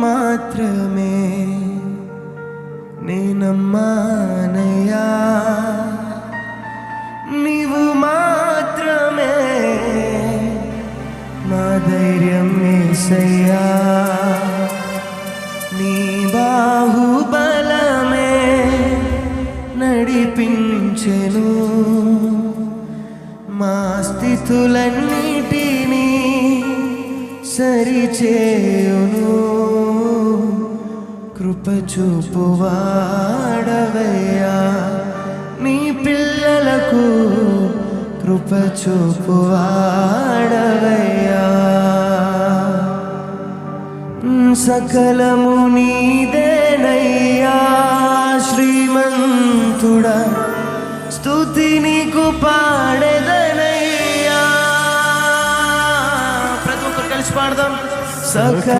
మాత్రమే నేనమ్మానయ్యా, నీవు మాత్రమే మా ధైర్యం యేసయ్యా. నీ బాహుబలమే నడిపించెను మా స్థితులన్నిటినీ సరిచేయును. కృప చూపువాడవయ్యా, నీ పిల్లలకు కృప చూపువాడవయ్యా. సకలము నీదేనయ్యా శ్రీమంతుడా, స్తుతి నీకు పాడెదనయ్యా. ప్రతి ఒక్కరు కలిసి పాడదాం.